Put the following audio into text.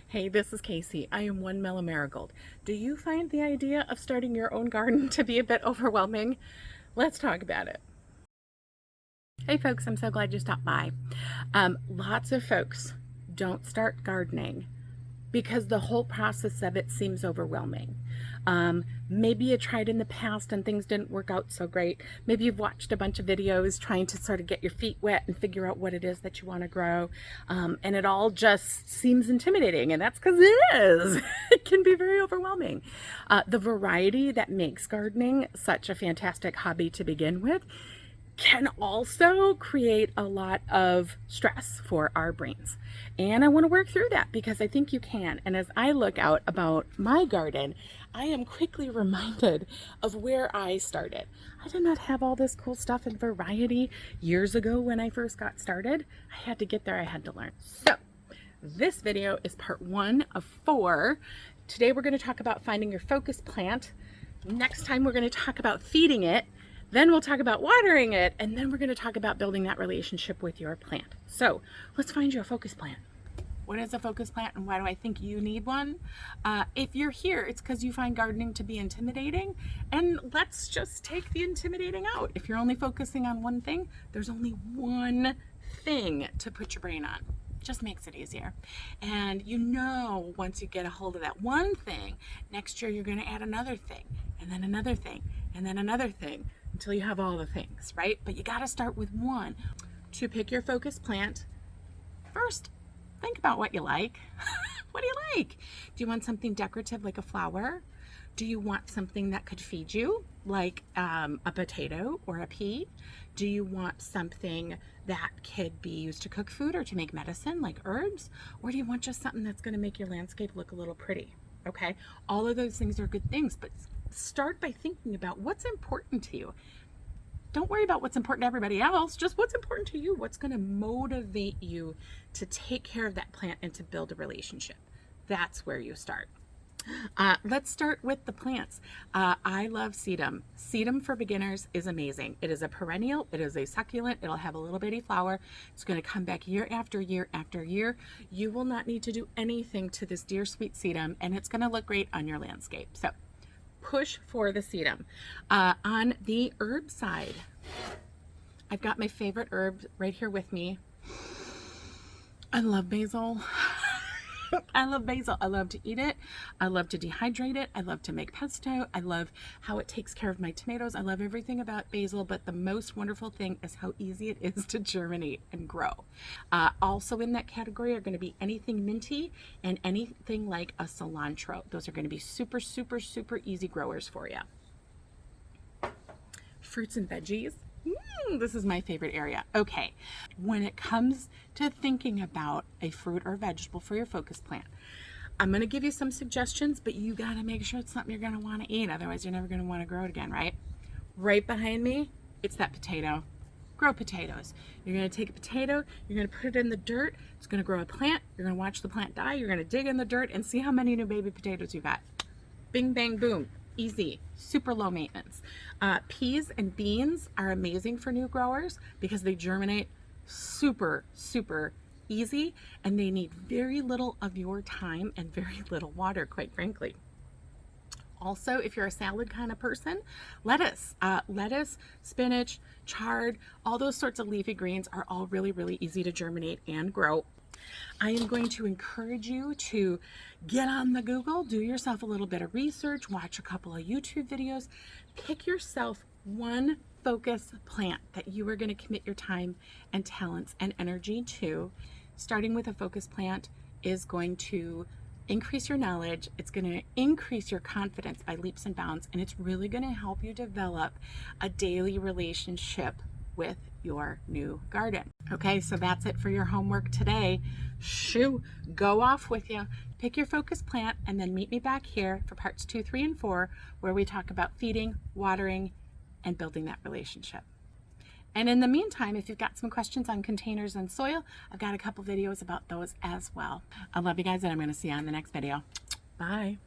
Hey, this is Casey. I am one mellow marigold. Do you find the idea of starting your own garden to be a bit overwhelming? Let's talk about it. Hey folks, I'm so glad you stopped by. Lots of folks don't start gardening because the whole process of it seems overwhelming. Maybe you tried in the past and things didn't work out so great. Maybe you've watched a bunch of videos trying to sort of get your feet wet and figure out what it is that you want to grow. And it all just seems intimidating, and that's because it is. It can be very overwhelming. The variety that makes gardening such a fantastic hobby to begin with can also create a lot of stress for our brains. And I want to work through that because I think you can. And as I look out about my garden, I am quickly reminded of where I started. I did not have all this cool stuff and variety years ago when I first got started. I had to get there, I had to learn. So this video is part 1 of 4. Today we're going to talk about finding your focus plant. Next time we're going to talk about feeding it. Then we'll talk about watering it, and then we're going to talk about building that relationship with your plant. So let's find you a focus plant. What is a focus plant, and why do I think you need one? If you're here, it's because you find gardening to be intimidating, and let's just take the intimidating out. If you're only focusing on one thing, there's only one thing to put your brain on. Just makes it easier. And you know, once you get a hold of that one thing, next year you're going to add another thing, and then another thing, and then another thing, until you have all the things, right? But you got to start with one. To pick your focus plant, first, think about what you like. What do you like? Do you want something decorative like a flower? Do you want something that could feed you, like a potato or a pea? Do you want something that could be used to cook food or to make medicine, like herbs? Or do you want just something that's going to make your landscape look a little pretty? Okay, all of those things are good things, but start by thinking about what's important to you. Don't worry about what's important to everybody else, just what's important to you, what's going to motivate you to take care of that plant and to build a relationship. That's where you start. Let's start with the plants. I love sedum. Sedum for beginners is amazing. It is a perennial, it is a succulent, it'll have a little bitty flower. It's going to come back year after year after year. You will not need to do anything to this dear sweet sedum, and it's going to look great on your landscape. So push for the sedum. On the herb side, I've got my favorite herb right here with me. I love basil. I love basil. I love to eat it. I love to dehydrate it. I love to make pesto. I love how it takes care of my tomatoes. I love everything about basil, but the most wonderful thing is how easy it is to germinate and grow. Also in that category are going to be anything minty and anything like a cilantro. Those are going to be super, super, super easy growers for you. Fruits and veggies. This is my favorite area. Okay, when it comes to thinking about a fruit or vegetable for your focus plant, I'm going to give you some suggestions, but you got to make sure it's something you're going to want to eat. Otherwise, you're never going to want to grow it again, right? Right behind me, it's that potato. Grow potatoes. You're going to take a potato, you're going to put it in the dirt, it's going to grow a plant, you're going to watch the plant die, you're going to dig in the dirt and see how many new baby potatoes you got. Bing, bang, boom. Easy, super low maintenance. Peas and beans are amazing for new growers because they germinate super, super easy, and they need very little of your time and very little water, quite frankly. Also, if you're a salad kind of person, lettuce, spinach, chard, all those sorts of leafy greens are all really, really easy to germinate and grow. I am going to encourage you to get on the Google, do yourself a little bit of research, watch a couple of YouTube videos, pick yourself one focus plant that you are going to commit your time and talents and energy to. Starting with a focus plant is going to increase your knowledge, it's going to increase your confidence by leaps and bounds, and it's really going to help you develop a daily relationship with your new garden. Okay, so that's it for your homework today. Shoo, go off with you. Pick your focus plant and then meet me back here for parts 2, 3, and 4, where we talk about feeding, watering, and building that relationship. And in the meantime, if you've got some questions on containers and soil, I've got a couple videos about those as well. I love you guys, and I'm going to see you on the next video. Bye.